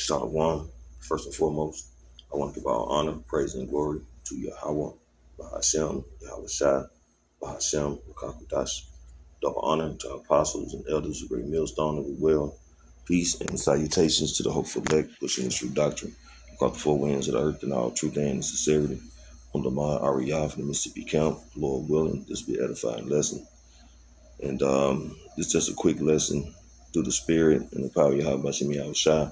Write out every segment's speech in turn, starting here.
Shalom. First and foremost, I want to give all honor, praise, and glory to Yahweh, Bahashem, Yahweh Shai, Bahashem, Rakakudash. Double honor to our apostles and elders, a great millstone of the well. Peace and salutations to the hopeful elect, pushing the true doctrine across the four winds of the earth and all truth and sincerity. On the Mount Ariyah from the Mississippi camp, Lord willing, this will be an edifying lesson. And this is just a quick lesson through the spirit and the power of Yahweh Bashem Yahweh Shai.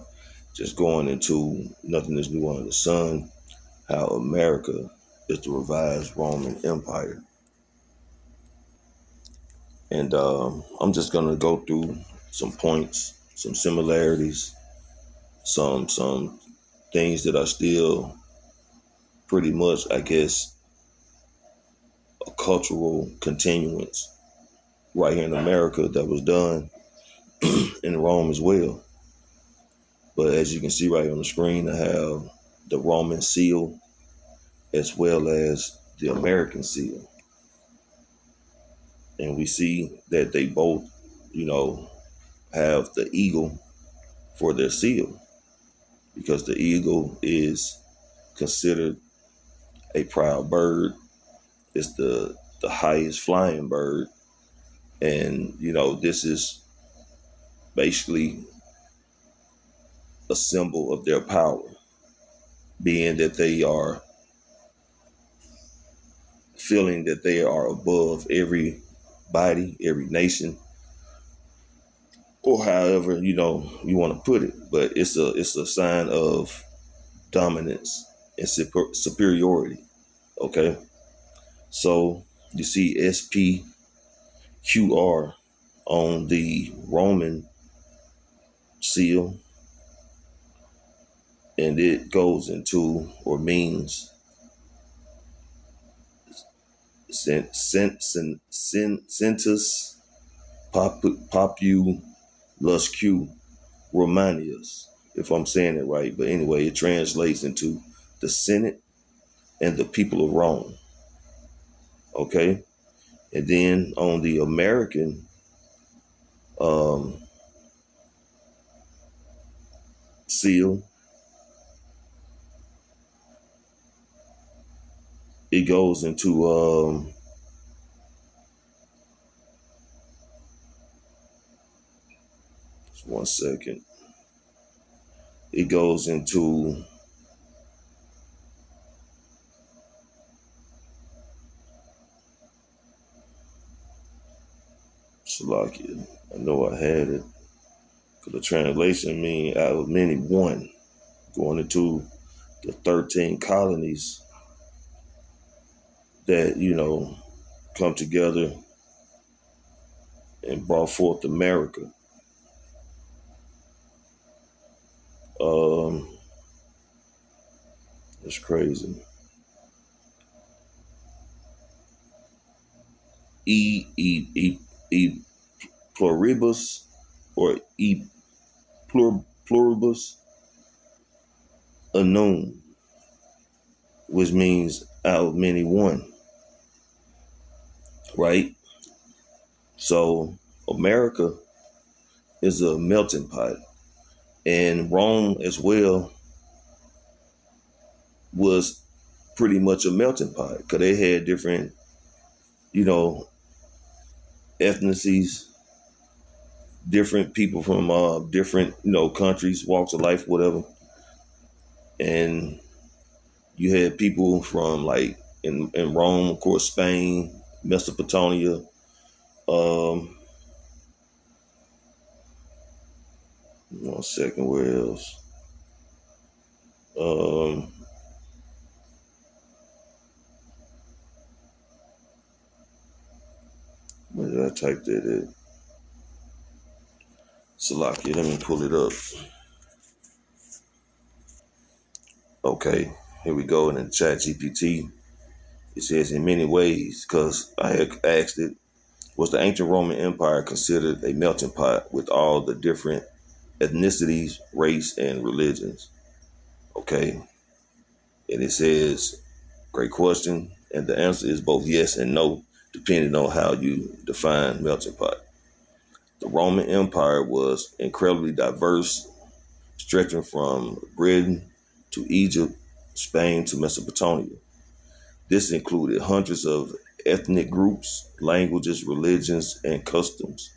Just going into nothing is new under the sun, how America is the revised Roman Empire. And I'm just going to go through some points, some similarities, some things that are still pretty much, I guess, a cultural continuance right here in America that was done in Rome as well. But as you can see right on the screen, I have the Roman seal as well as the American seal. And we see that they both, have the eagle for their seal, because the eagle is considered a proud bird. It's the highest flying bird. And, this is basically a symbol of their power, being that they are feeling that they are above everybody, every nation, or however, you want to put it. But it's a sign of dominance and superiority. Okay. So you see SPQR on the Roman seal, and it goes into or means Centus Populusque Romanius, if I'm saying it right. But anyway, it translates into the Senate and the people of Rome. Okay. And then on the American seal, it goes into just 1 second. It goes into Slovakia. I know I had it, because the translation mean out of many one, going into the 13 colonies that, come together and brought forth America. It's crazy. E pluribus or e pluribus unum, which means out of many one. Right? So America is a melting pot, and Rome as well was pretty much a melting pot, because they had different, ethnicities, different people from different, countries, walks of life, whatever. And you had people from, like, in Rome, of course, Spain, Mesopotamia, 1 second, where else? Where did I type that in? Salakia, let me pull it up. Okay, here we go. In the chat GPT, it says, in many ways, because I had asked it, was the ancient Roman Empire considered a melting pot with all the different ethnicities, race, and religions? Okay. And it says, great question. And the answer is both yes and no, depending on how you define melting pot. The Roman Empire was incredibly diverse stretching from Britain to Egypt, Spain to Mesopotamia. This included hundreds of ethnic groups, languages, religions, and customs.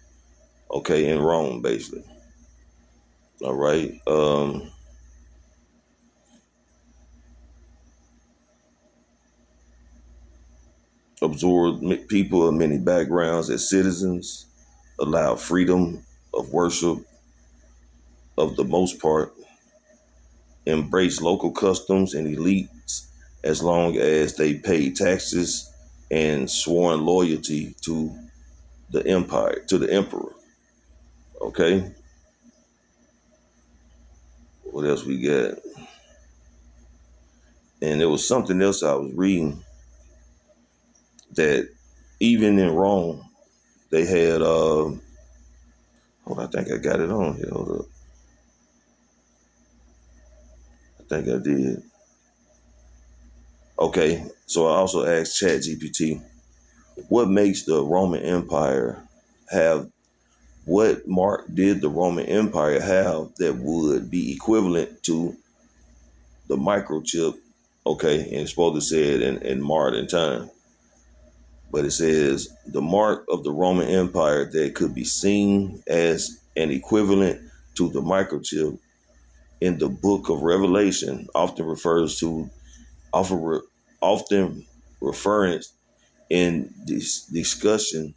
Okay, in Rome, basically. All right. Absorbed people of many backgrounds as citizens, allowed freedom of worship of the most part, embraced local customs and elites as long as they paid taxes and sworn loyalty to the empire, to the emperor. Okay. What else we got? And there was something else I was reading that even in Rome, they had, hold on, I think I got it on here. Hold up. I think I did. Okay, so I also asked ChatGPT, what makes the Roman Empire have, what mark did the Roman Empire have that would be equivalent to the microchip? Okay, and it's supposed to say it in modern time. But it says the mark of the Roman Empire that could be seen as an equivalent to the microchip in the book of Revelation often refers to, often referring in this discussion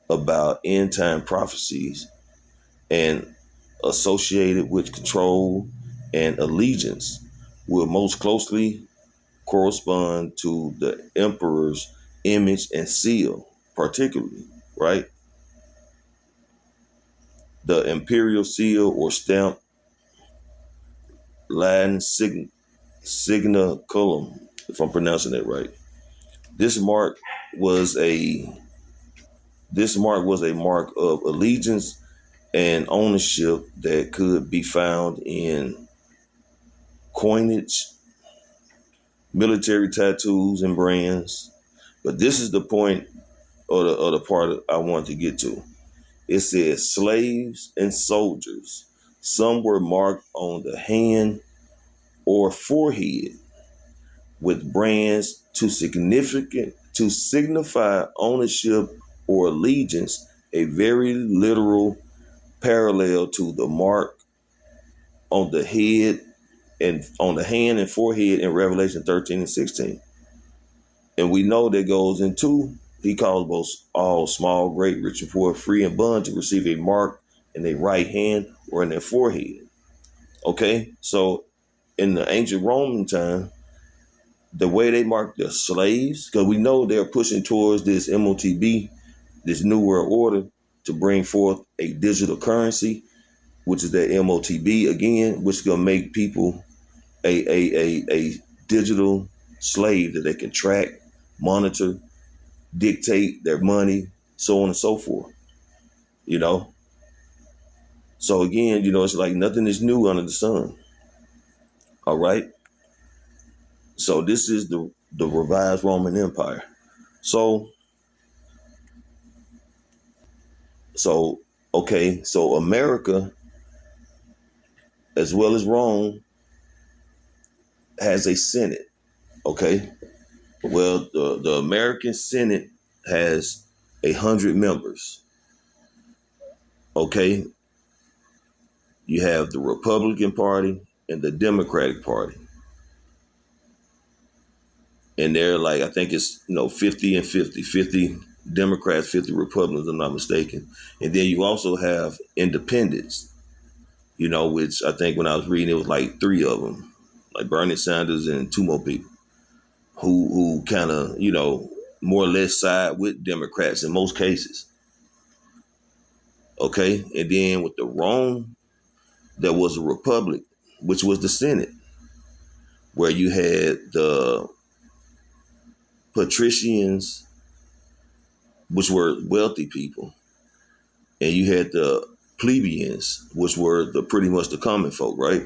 about end time prophecies and associated with control and allegiance will most closely correspond to the emperor's image and seal, particularly, right? The imperial seal or stamp, Latin signa colum, if I'm pronouncing it right. This mark was a mark of allegiance and ownership that could be found in coinage, military tattoos, and brands. But this is the point or the part I want to get to. It says slaves and soldiers. Some were marked on the hand or forehead with brands to signify ownership or allegiance, a very literal parallel to the mark on the head and on the hand and forehead in Revelation 13 and 16. And we know that goes into, he calls both all small, great, rich and poor, free and bond to receive a mark in their right hand or in their forehead. Okay, so in the ancient Roman time, the way they marked their slaves, because we know they're pushing towards this MOTB, this New World Order, to bring forth a digital currency, which is that MOTB again, which is going to make people a digital slave that they can track, monitor, dictate their money, so on and so forth. You know? So again, it's like nothing is new under the sun. All right? So this is the revised Roman Empire. So okay, so America, as well as Rome, has a Senate. Okay? Well, the American Senate has 100 members. Okay? You have the Republican Party and the Democratic Party. And they're like, I think it's, 50 and 50, 50 Democrats, 50 Republicans, if I'm not mistaken. And then you also have independents, which I think when I was reading, it was like 3 of them, like Bernie Sanders and 2 more people who kind of, more or less side with Democrats in most cases. Okay. And then with the Rome, there was a republic, which was the Senate, where you had the patricians, which were wealthy people, and you had the plebeians, which were pretty much the common folk, right?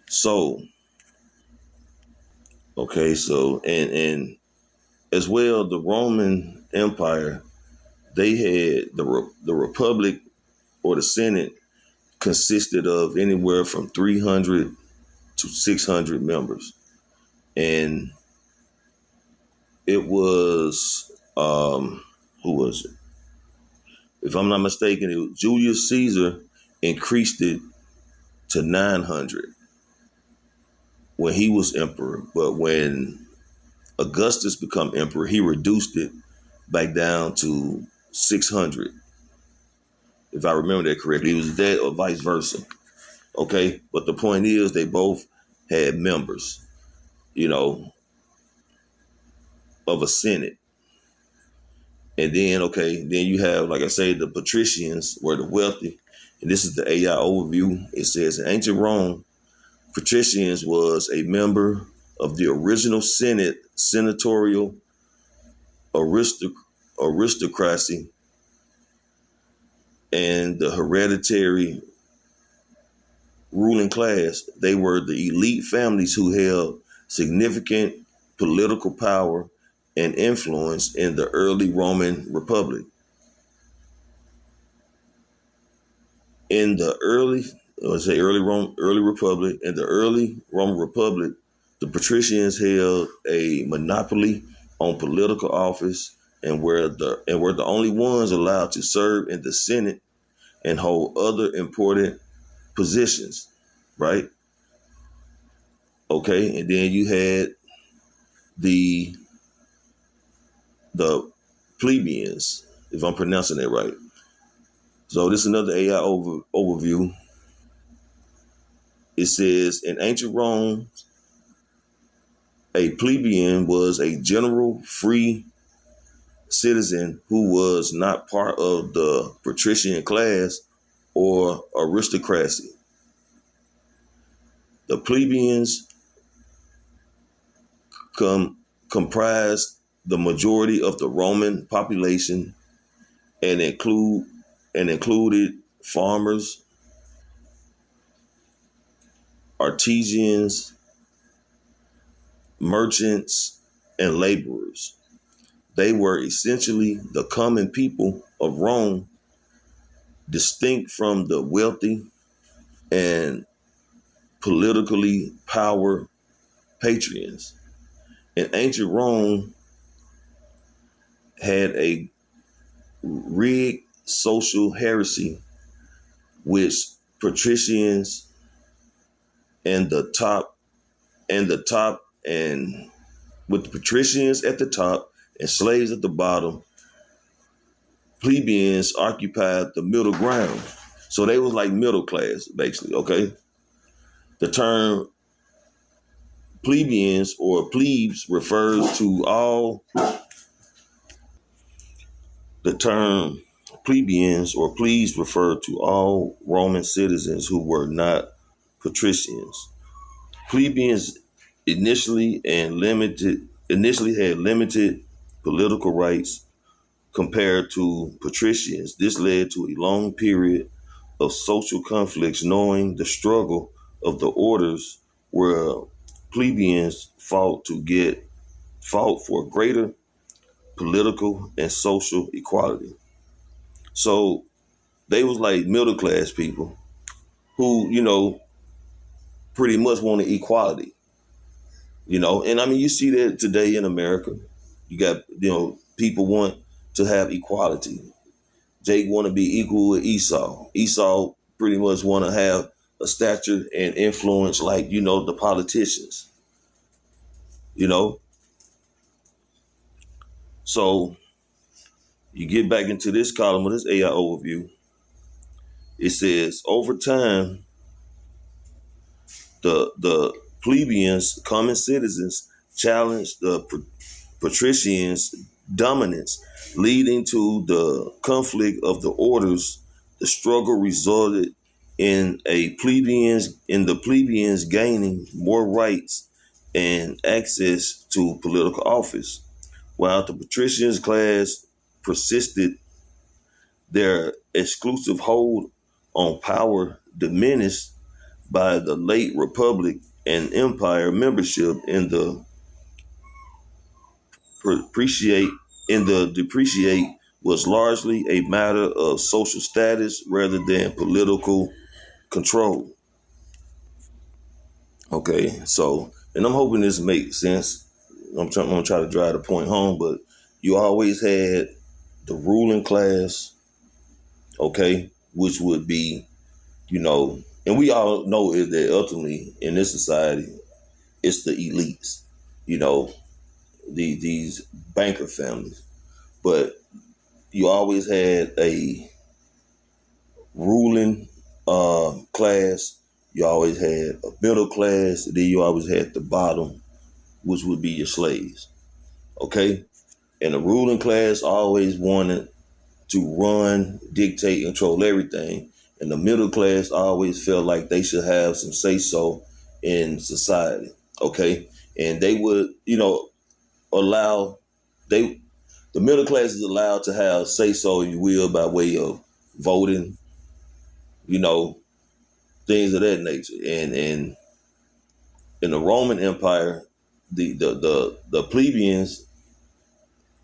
So, okay, so and as well, the Roman Empire, they had the republic or the Senate consisted of anywhere from 300 to 600 members. And it was, who was it? If I'm not mistaken, it was Julius Caesar increased it to 900 when he was emperor. But when Augustus became emperor, he reduced it back down to 600. If I remember that correctly, it was that or vice versa. Okay, but the point is they both had members, of a senate. And then, then you have, like I say, the patricians were the wealthy. And this is the AI overview. It says in ancient Rome, patricians was a member of the original Senate, senatorial aristocracy, and the hereditary ruling class. They were the elite families who held significant political power and influence in the early Roman Republic. In the early Republic, in the early Roman Republic, the patricians held a monopoly on political office and were the only ones allowed to serve in the Senate and hold other important positions, right? Okay, and then you had the plebeians, if I'm pronouncing that right. So this is another AI overview. It says in ancient Rome, a plebeian was a general free citizen who was not part of the patrician class or aristocracy. The plebeians comprised the majority of the Roman population and included farmers, artisans, merchants, and laborers. They were essentially the common people of Rome, distinct from the wealthy and politically power patricians. In ancient Rome had a rigged social heresy, which patricians and with the patricians at the top and slaves at the bottom, plebeians occupied the middle ground. So they was like middle class, basically, okay? The term plebeians or plebes refers to all Roman citizens who were not patricians. Plebeians initially had limited political rights compared to patricians. This led to a long period of social conflicts, knowing the struggle of the orders where plebeians fought for greater political and social equality. So they was like middle class people who, pretty much wanted equality, and I mean, you see that today in America. You got, people want to have equality. Jake want to be equal with Esau. Esau pretty much want to have a stature and influence like, the politicians, So you get back into this column of this AI overview. It says over time, the plebeians, common citizens, challenged the patricians' dominance, leading to the conflict of the orders. The struggle resulted in the plebeians gaining more rights and access to political office, while the patricians class persisted. Their exclusive hold on power diminished by the late Republic and Empire. Membership in the depreciate was largely a matter of social status rather than political control. Okay, so, and I'm hoping this makes sense. I'm gonna try to drive the point home, but you always had the ruling class, okay, which would be, and we all know it that ultimately in this society, it's the elites, you know, these banker families. But you always had a ruling class. You always had a middle class. Then you always had the bottom, which would be your slaves. Okay? And the ruling class always wanted to run, dictate, control everything. And the middle class always felt like they should have some say-so in society. Okay? And they would, allow, the middle class is allowed to have say-so, if you will, by way of voting, things of that nature. And in the Roman Empire, the plebeians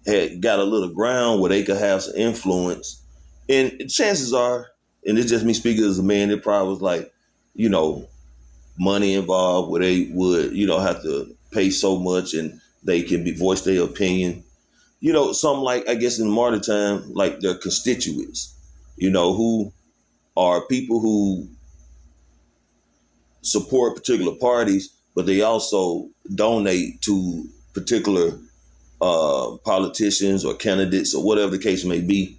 had got a little ground where they could have some influence. And chances are, and it's just me speaking as a man, it probably was like, money involved where they would, have to pay so much and they can voice their opinion. Some like, I guess in modern time, like their constituents, who are people who support particular parties, but they also donate to particular politicians or candidates or whatever the case may be,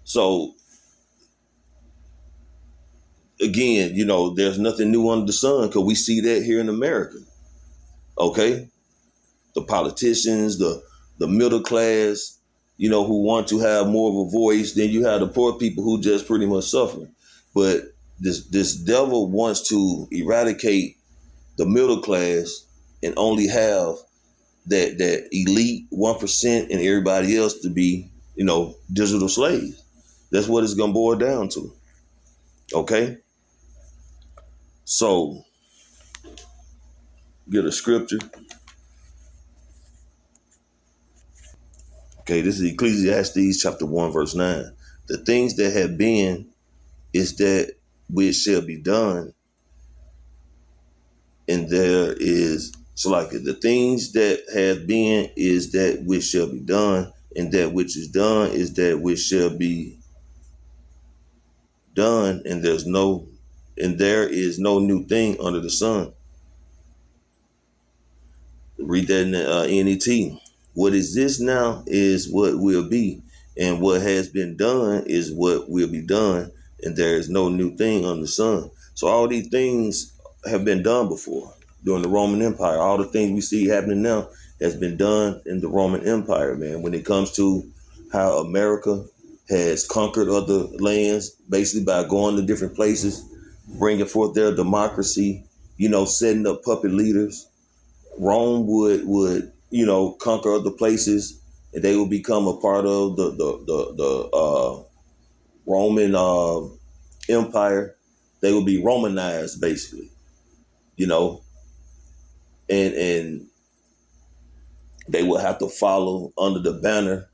So again, there's nothing new under the sun because we see that here in America. Okay, the politicians, the middle class, who want to have more of a voice. Then you have the poor people who just pretty much suffer. But this devil wants to eradicate the middle class and only have that elite 1% and everybody else to be, digital slaves. That's what it's gonna boil down to. Okay? So get a scripture. Okay, this is Ecclesiastes chapter 1, verse 9. The things that have been is that which shall be done, and there is the things that have been is that which shall be done, and that which is done is that which shall be done, and there is no new thing under the sun. Read that in the NET. What is this now is what will be, and what has been done is what will be done, and there is no new thing under the sun. So all these things have been done before during the Roman Empire. All the things we see happening now has been done in the Roman Empire, man. When it comes to how America has conquered other lands, basically by going to different places, bringing forth their democracy, setting up puppet leaders. Rome would conquer other places, and they would become a part of the Roman Empire. They would be Romanized, basically, and they would have to follow under the banner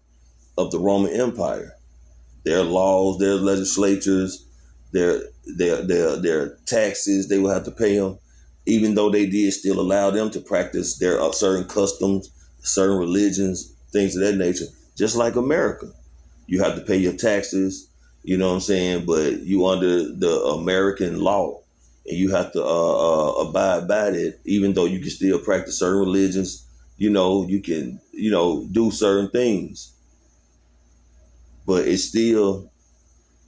of the Roman Empire. Their laws, their legislatures, their taxes, they would have to pay them, even though they did still allow them to practice their certain customs, certain religions, things of that nature. Just like America, you have to pay your taxes, you know what I'm saying? But you under the American law, and you have to abide by it, even though you can still practice certain religions. You can, do certain things, but it's still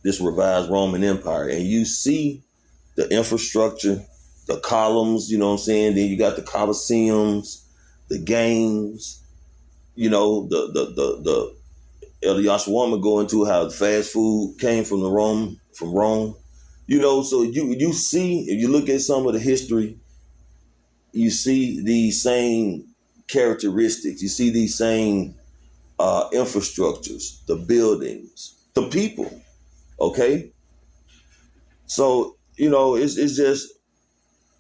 this revised Roman Empire. And you see the infrastructure, the columns, you know what I'm saying? Then you got the Colosseums, the games, the Elias woman go into how the fast food came from Rome. So you see, if you look at some of the history, you see these same characteristics. You see these same infrastructures, the buildings, the people. Okay, so it's just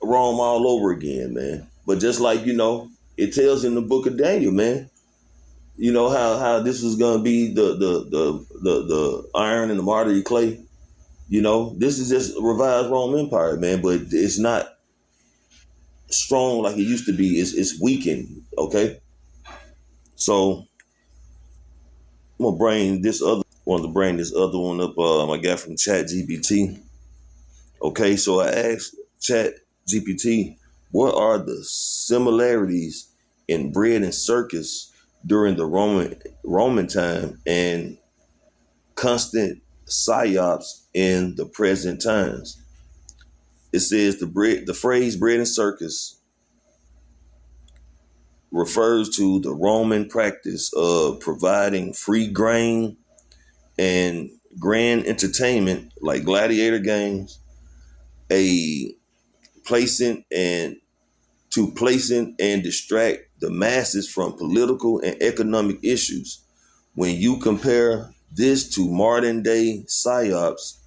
Rome all over again, man. But just like it tells in the book of Daniel, man. How this was gonna be the iron and the martyr clay. This is just a revised Roman Empire, man, but it's not strong like it used to be. It's weakened, okay? So I'm gonna bring this other one up. I got from Chat GPT. Okay, so I asked Chat GPT, what are the similarities in bread and circus during the Roman time and constant psyops in the present times? It says the phrase bread and circus refers to the Roman practice of providing free grain and grand entertainment like gladiator games, a placing and distract the masses from political and economic issues. When you compare this to modern day psyops,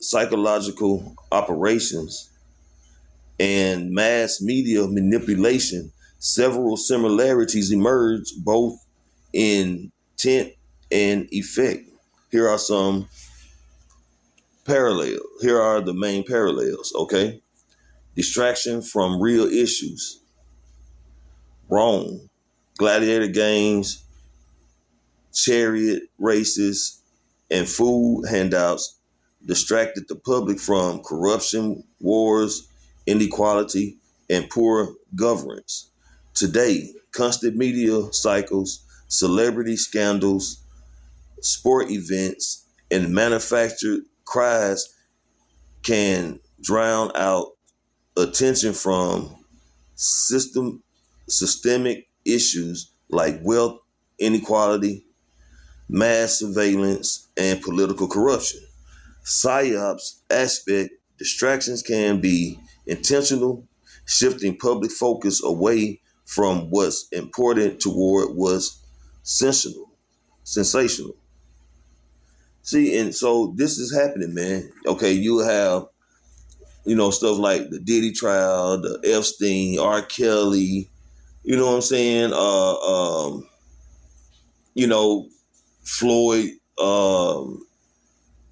psychological operations, and mass media manipulation, several similarities emerge both in intent and effect. Here are some parallels. Here are the main parallels, okay? Distraction from real issues. Rome, gladiator games, chariot races, and food handouts distracted the public from corruption, wars, inequality, and poor governance. Today, constant media cycles, celebrity scandals, sport events, and manufactured cries can drown out attention from systemic issues like wealth inequality, mass surveillance, and political corruption. PSYOPs aspect distractions can be intentional, shifting public focus away from what's important toward what's sensational. See, and so this is happening, man. Okay, you have, stuff like the Diddy trial, the Epstein, R. Kelly, you know what I'm saying? Floyd,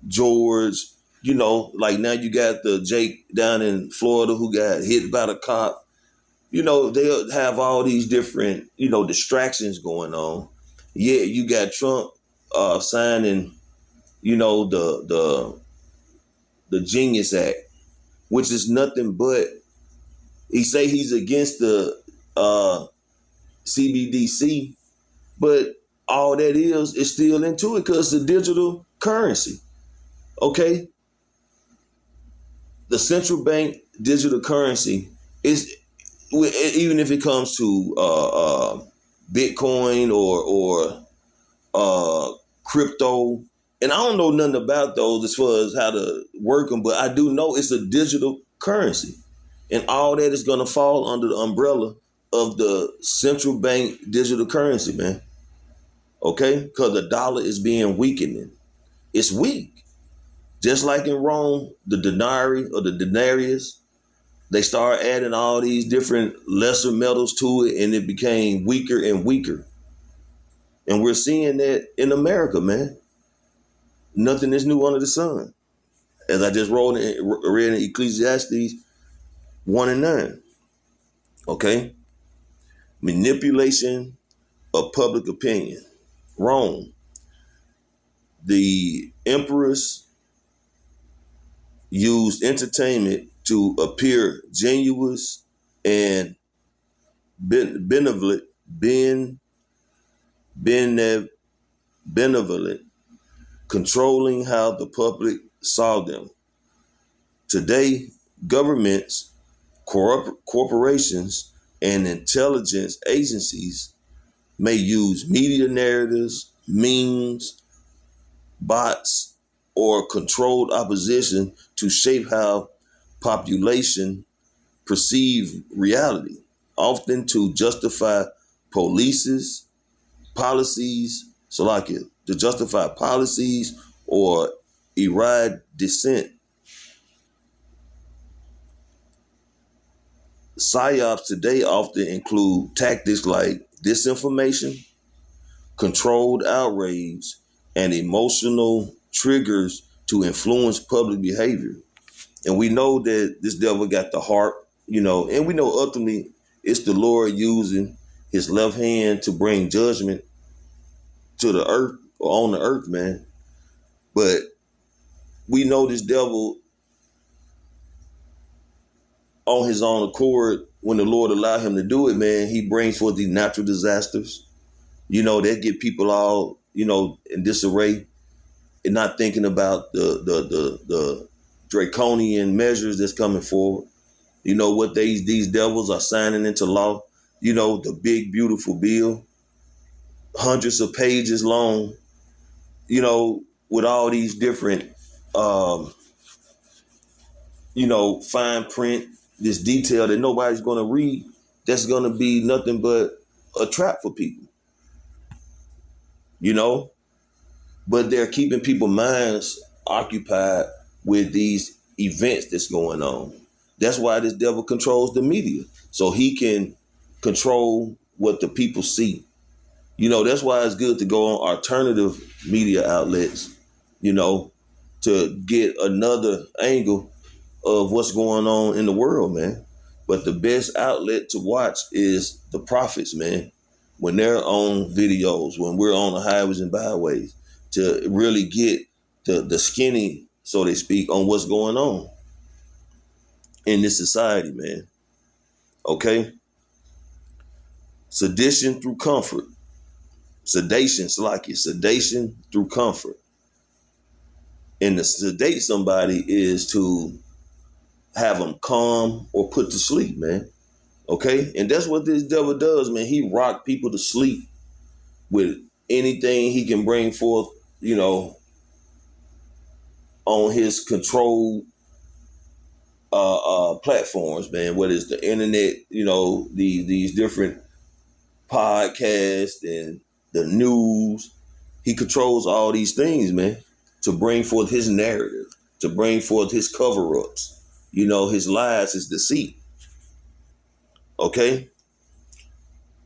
George, like now you got the Jake down in Florida who got hit by the cop. They'll have all these different, distractions going on. Yeah, you got Trump signing, the Genius Act, which is nothing but he say he's against the CBDC, but all that is still into it because it's a digital currency. Okay, the central bank digital currency is, even if it comes to Bitcoin or crypto, and I don't know nothing about those as far as how to work them, but I do know it's a digital currency, and all that is going to fall under the umbrella of the central bank digital currency, man. Okay, because the dollar is being weakening. It's weak. Just like in Rome, the denarii or the denarius, they start adding all these different lesser metals to it, and it became weaker and weaker. And we're seeing that in America, man. Nothing is new under the sun. As I just read in Ecclesiastes 1:9. Okay? Manipulation of public opinion. Rome. The emperors used entertainment to appear genuine and benevolent, controlling how the public saw them. Today, governments, corporations, and intelligence agencies may use media narratives, memes, bots, or controlled opposition to shape how population perceive reality, often to justify policies, or erode dissent. PSYOPs today often include tactics like disinformation, controlled outrage, and emotional triggers to influence public behavior. And we know that this devil got the heart, and we know ultimately it's the Lord using his left hand to bring judgment to the earth or on the earth, man. But we know this devil on his own accord, when the Lord allowed him to do it, man, he brings forth these natural disasters, that get people all, in disarray and not thinking about the draconian measures that's coming forward. What these devils are signing into law, the big, beautiful bill, hundreds of pages long, with all these different, fine print, this detail that nobody's going to read, that's going to be nothing but a trap for people, but they're keeping people's minds occupied with these events that's going on. That's why this devil controls the media, so he can control what the people see. That's why it's good to go on alternative media outlets, to get another angle of what's going on in the world, man. But the best outlet to watch is the prophets, man, when they're on videos, when we're on the highways and byways, to really get the skinny, so to speak, on what's going on in this society, man. Okay? Sedation through comfort. Sedation through comfort. And to sedate somebody is to have them calm or put to sleep, man. Okay? And that's what this devil does, man. He rock people to sleep with anything he can bring forth, on his controlled platforms, man. Whether it's the internet, these different podcasts and the news. He controls all these things, man, to bring forth his narrative, to bring forth his cover-ups, his lies, his deceit. Okay?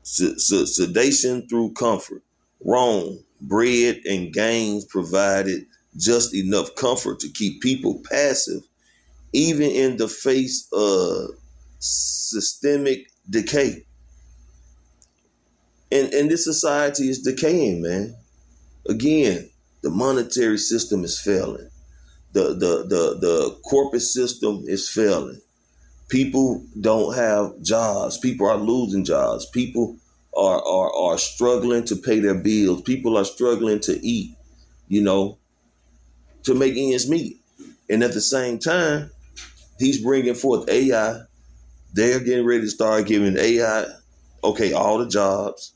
Sedation through comfort. Wrong. Bread and gains provided just enough comfort to keep people passive, even in the face of systemic decay. And this society is decaying, man. Again, the monetary system is failing. The corporate system is failing. People don't have jobs. People are losing jobs. People are struggling to pay their bills. People are struggling to eat, to make ends meet. And at the same time, he's bringing forth AI. They're getting ready to start giving AI, all the jobs,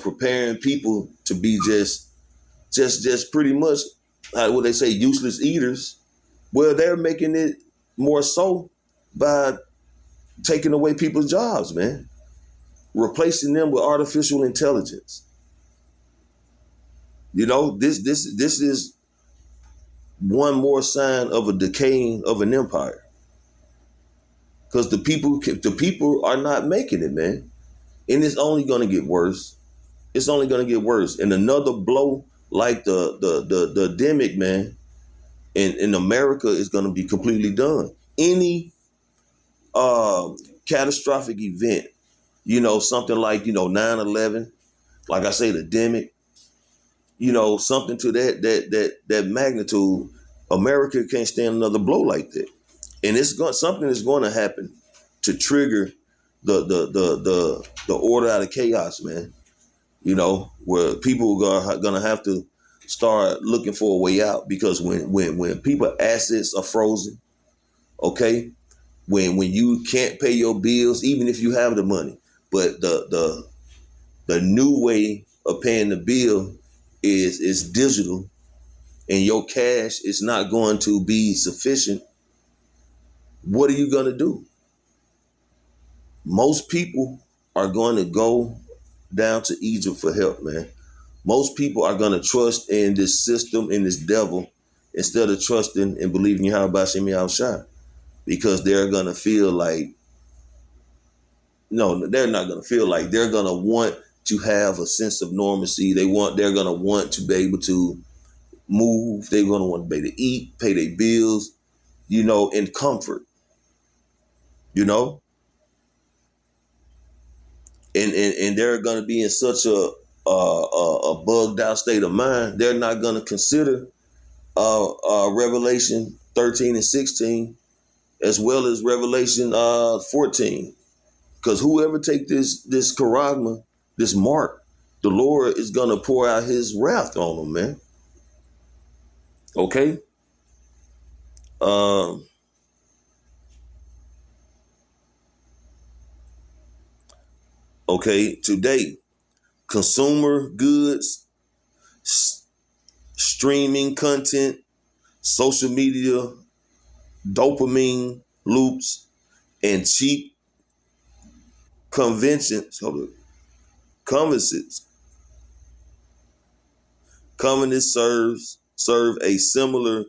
preparing people to be just pretty much, what they say, useless eaters. Well, they're making it more so by taking away people's jobs, man. Replacing them with artificial intelligence. This is one more sign of a decaying of an empire. Because the people are not making it, man. And it's only going to get worse. It's only going to get worse. And another blow like the demic, man, in America is going to be completely done. Any catastrophic event, something like, 9/11, like I say, the demic, something to that magnitude, America can't stand another blow like that. And something is going to happen to trigger the order out of chaos, man. Where people are going to have to start looking for a way out, because when people assets are frozen, okay, when you can't pay your bills, even if you have the money, but the new way of paying the bill is digital, and your cash is not going to be sufficient, what are you going to do? Most people are going to go down to Egypt for help, man. Most people are going to trust in this system, in this devil, instead of trusting and believing Yahweh Hashem Yahushua, because they're going to feel like, no, they're not going to feel like, they're going to want to have a sense of normalcy. They're going to want to be able to move. They're going to want to be able to eat, pay their bills, in comfort, you know, and they're going to be in such a bugged out state of mind. They're not going to consider Revelation 13 and 16 as well as Revelation 14, because whoever take this charagma, this mark, the Lord is going to pour out his wrath on them, man. Okay. Okay. Today, consumer goods, streaming content, social media, dopamine loops, and cheap conventions, serve a similar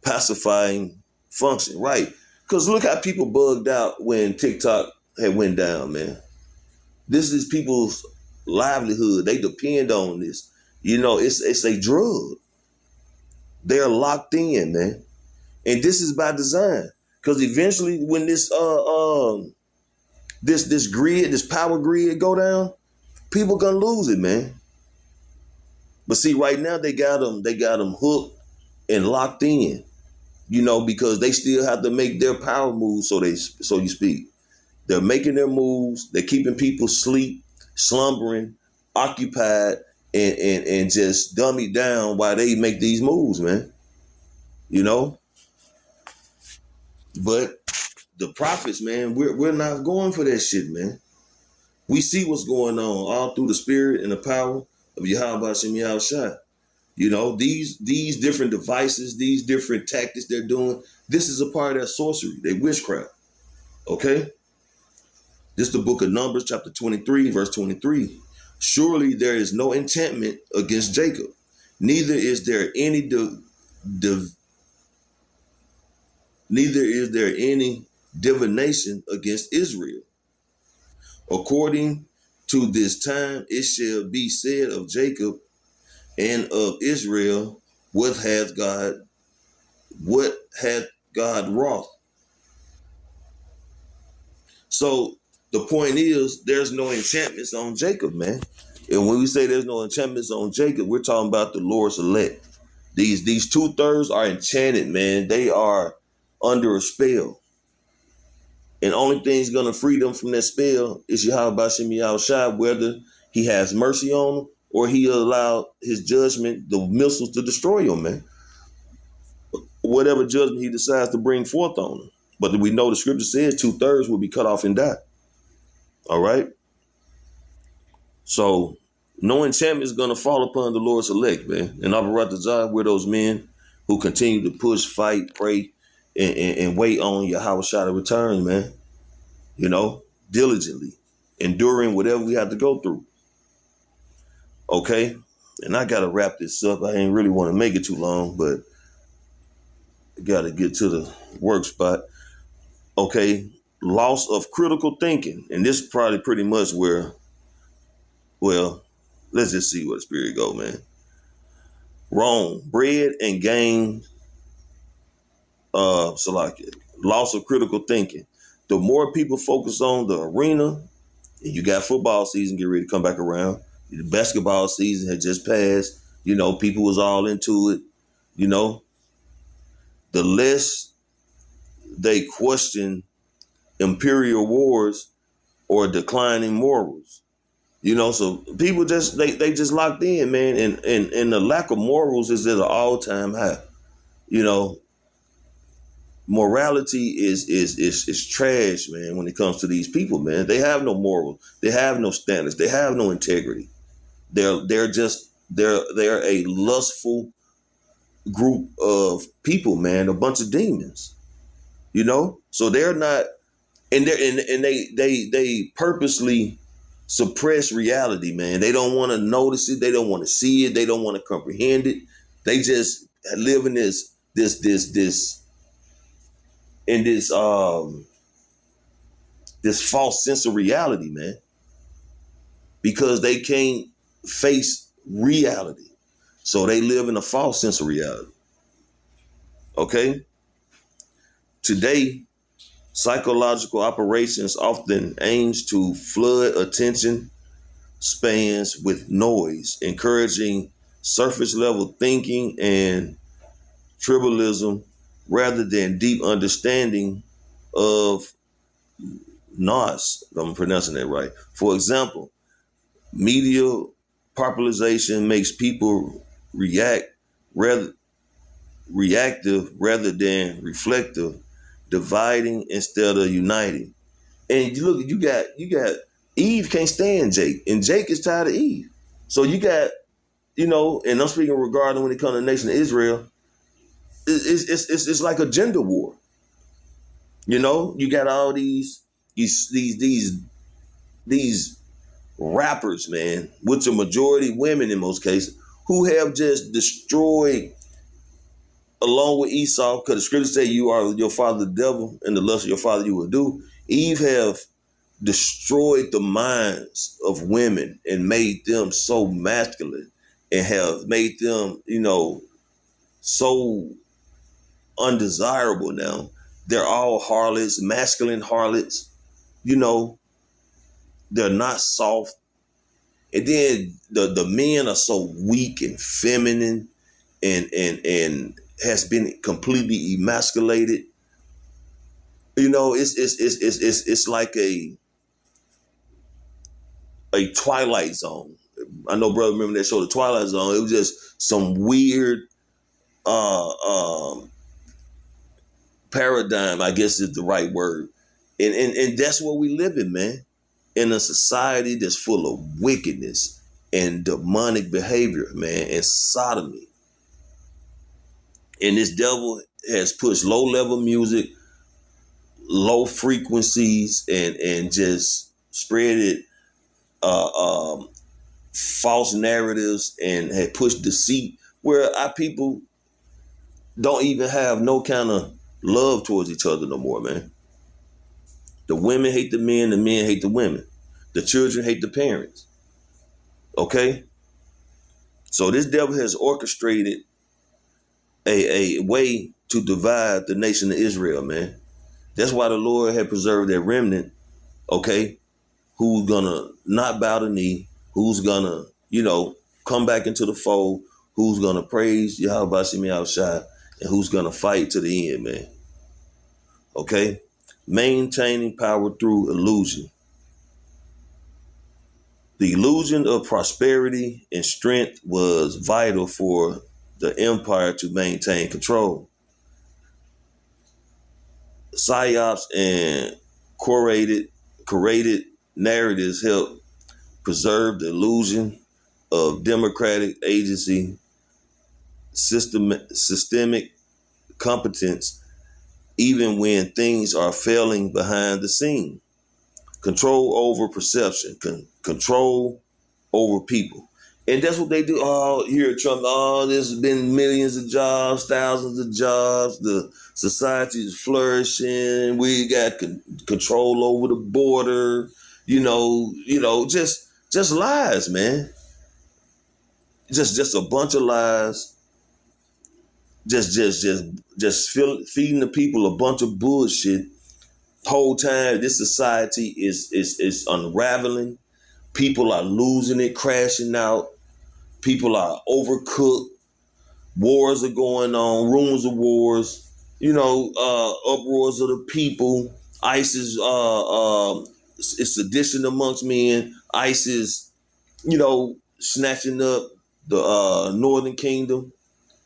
pacifying function, right? Because look how people bugged out when TikTok had went down, man. This is people's livelihood. They depend on this. It's a drug. They're locked in, man. And this is by design. Because eventually when this power grid go down, people gonna lose it, man. But see, right now they got them hooked and locked in, because they still have to make their power moves, so you speak. They're making their moves. They're keeping people slumbering, occupied, and just dummy down while they make these moves, man. But the prophets, man, we're not going for that shit, man. We see what's going on all through the spirit and the power of Yahweh Hashem Yahushua. These different devices, these different tactics they're doing, this is a part of their sorcery, their witchcraft. Okay? This is the book of Numbers, chapter 23, verse 23. Surely there is no enchantment against Jacob, neither is there any divination against Israel. According to this time, it shall be said of Jacob and of Israel, what hath God wrought? So the point is, there's no enchantments on Jacob, man. And when we say there's no enchantments on Jacob, we're talking about the Lord's elect. These 2/3 are enchanted, man. They are under a spell. And only thing's going to free them from that spell is Yahweh Hashem Yahushua, whether he has mercy on them or he allow his judgment, the missiles, to destroy them, man. Whatever judgment he decides to bring forth on them. But we know the scripture says 2/3 will be cut off and die. All right? So no enchantment is going to fall upon the Lord's elect, man. And Abaratazah, we're those men who continue to push, fight, pray, and wait on Yahweh Shah to return, man. Diligently, enduring whatever we have to go through. Okay? And I got to wrap this up. I ain't really want to make it too long, but I got to get to the work spot. Okay? Loss of critical thinking. And this is probably pretty much where, well, let's just see where the spirit go, man. Wrong. Bread and gain, Salakia. Loss of critical thinking. The more people focus on the arena, and you got football season get ready to come back around. The basketball season had just passed. People was all into it. The less they question imperial wars or declining morals. So people just they just locked in, man, and the lack of morals is at an all-time high. Morality is trash, man, when it comes to these people, man. They have no morals. They have no standards. They have no integrity. They're a lustful group of people, man, a bunch of demons. So they're not, and they purposely suppress reality, man. They don't want to notice it. They don't want to see it. They don't want to comprehend it. They just live in this false sense of reality, man, because they can't face reality. So they live in a false sense of reality. Okay? Today, psychological operations often aims to flood attention spans with noise, encouraging surface level thinking and tribalism rather than deep understanding of nos, if I'm pronouncing that right. For example, media popularization makes people react rather reactive rather than reflective, dividing instead of uniting. And you look, you got Eve can't stand Jake, and Jake is tired of Eve. So you got, and I'm speaking regarding when it comes to the nation of Israel, it's like a gender war. You got all these rappers, man, which are majority women in most cases, who have just destroyed, along with Esau, because the scriptures say you are your father the devil, and the lust of your father you will do. Eve have destroyed the minds of women and made them so masculine, and have made them, so undesirable now. They're all harlots, masculine harlots. They're not soft. And then the men are so weak and feminine, and has been completely emasculated. It's like a Twilight Zone. I know, brother, remember that show, The Twilight Zone? It was just some weird uh, um, paradigm, I guess is the right word. And that's what we live in, man. In a society that's full of wickedness and demonic behavior, man, and sodomy. And this devil has pushed low level music, low frequencies, and just spread it false narratives, and had pushed deceit where our people don't even have no kind of love towards each other no more, man. The women hate the men hate the women. The children hate the parents. Okay? So this devil has orchestrated a way to divide the nation of Israel, man. That's why the Lord had preserved that remnant, okay, who's gonna not bow the knee, who's gonna, come back into the fold, who's gonna praise Yahweh Shemi Shai, and who's gonna fight to the end, man. Okay? Maintaining power through illusion. The illusion of prosperity and strength was vital for the empire to maintain control. Psyops and curated narratives help preserve the illusion of democratic agency, systemic competence, even when things are failing behind the scene. Control over perception, control over people. And that's what they do. Oh, here at Trump, there's been millions of jobs, thousands of jobs. The society is flourishing. We got control over the border. Just lies, man. Just a bunch of lies. Just feeding the people a bunch of bullshit. Whole time this society is unraveling. People are losing it, crashing out. People are overcooked. Wars are going on, rumors of wars, uproars of the people. ISIS is sedition amongst men. ISIS, snatching up the Northern Kingdom.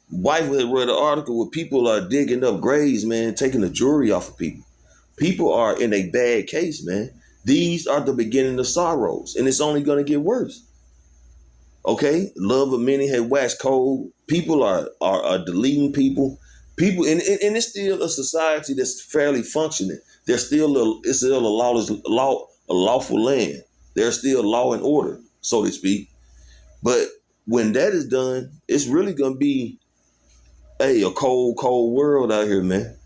Wife had read an article where people are digging up graves, man, taking the jewelry off of people. People are in a bad case, man. These are the beginning of sorrows, and it's only going to get worse. Okay, love of many had waxed cold. People are deleting people. People, and it's still a society that's fairly functioning. It's still a lawful land. There's still law and order, so to speak. But when that is done, it's really gonna be a cold world out here, man.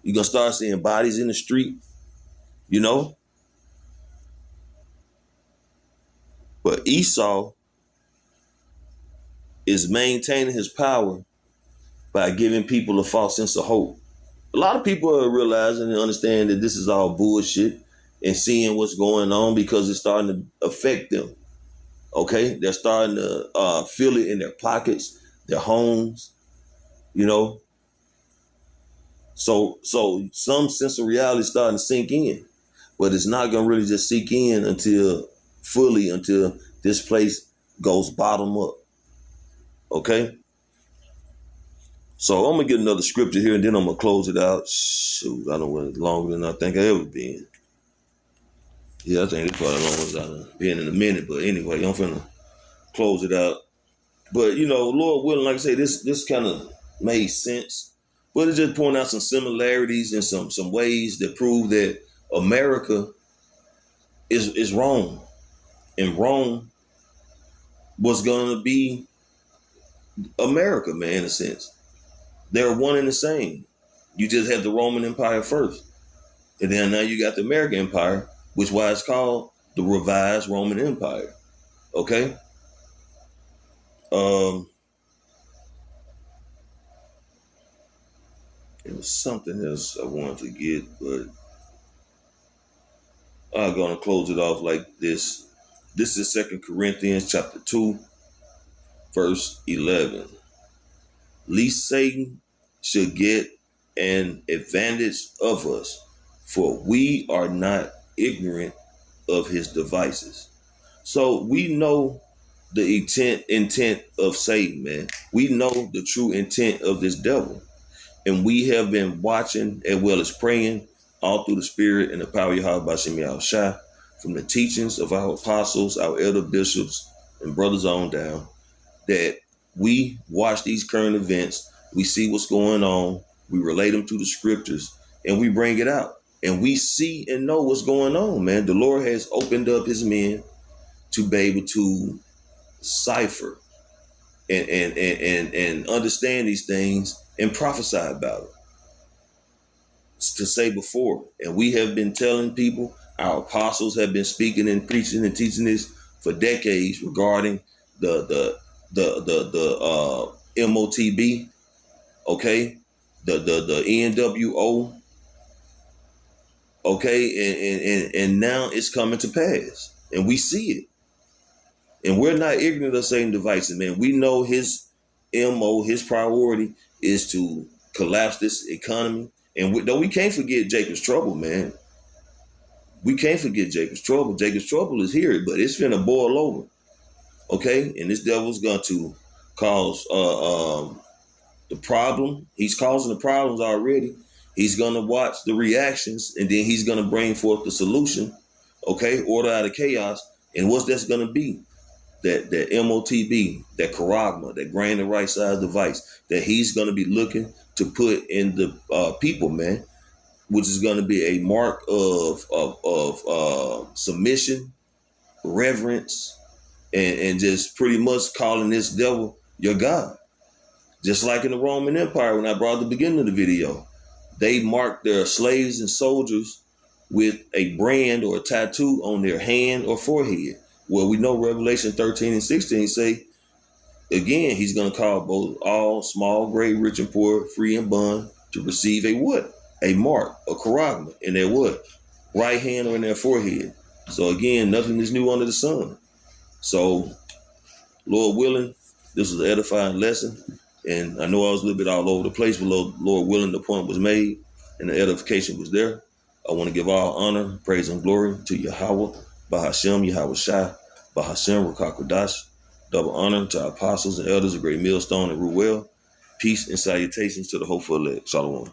You're gonna start seeing bodies in the street, But Esau is maintaining his power by giving people a false sense of hope. A lot of people are realizing and understand that this is all bullshit and seeing what's going on because it's starting to affect them. Okay? They're starting to feel it in their pockets, their homes, you know. So some sense of reality is starting to sink in. But it's not going to really just sink in until this place goes bottom up. Okay? So I'm going to get another scripture here and then I'm going to close it out. Shoot, I don't went longer than I think I ever been. Yeah, I think it's probably long as I've been in a minute. But anyway, I'm finna close it out. But, you know, Lord willing, like I say, this kind of made sense. But it just pointed out some similarities and some ways that prove that America is wrong. And Rome was going to be America, man, in a sense. They're one and the same. You just had the Roman Empire first. And then now you got the American Empire, which is why it's called the revised Roman Empire. Okay? It was something else I wanted to get, but I'm going to close it off like this. This is 2 Corinthians chapter 2, verse 11. Lest Satan should get an advantage of us, for we are not ignorant of his devices. So we know the intent of Satan, man. We know the true intent of this devil. And we have been watching as well as praying all through the spirit and the power of Yahweh B'Shem Yahushua from the teachings of our apostles, our elder bishops, and brothers on down, that we watch these current events, we see what's going on, we relate them to the scriptures, and we bring it out. And we see and know what's going on, man. The Lord has opened up his men to be able to cipher and understand these things and prophesy about it. To say before, and we have been telling people, our apostles have been speaking and preaching and teaching this for decades regarding the MOTB, okay, the NWO, okay, and now it's coming to pass, and we see it, and we're not ignorant of Satan's devices, man. We know his MO, his priority is to collapse this economy, and we can't forget Jacob's trouble, man. We can't forget Jacob's trouble. Jacob's trouble is here, but it's finna boil over. Okay? And this devil's going to cause the problem. He's causing the problems already. He's going to watch the reactions, and then he's going to bring forth the solution. Okay? Order out of chaos. And what's that's going to be? That MOTB, that charagma, that grain the right size device, that he's going to be looking to put in the people, man, which is going to be a mark of submission, reverence, and just pretty much calling this devil your God. Just like in the Roman Empire, when I brought the beginning of the video, they marked their slaves and soldiers with a brand or a tattoo on their hand or forehead. Well, we know Revelation 13 and 16 say, again, he's going to call both all, small, great, rich, and poor, free and bond, to receive a what? A mark, a charagma, in their what? Right hand or in their forehead. So again, nothing is new under the sun. So, Lord willing, this was an edifying lesson. And I know I was a little bit all over the place, but Lord willing, the point was made and the edification was there. I want to give all honor, praise, and glory to Yahweh, B'Hashem, Yahushua, B'Hashem, Rukakudash. Double honor to our apostles and elders of Great Millstone and Ruel. Peace and salutations to the hopeful elect. Shalom.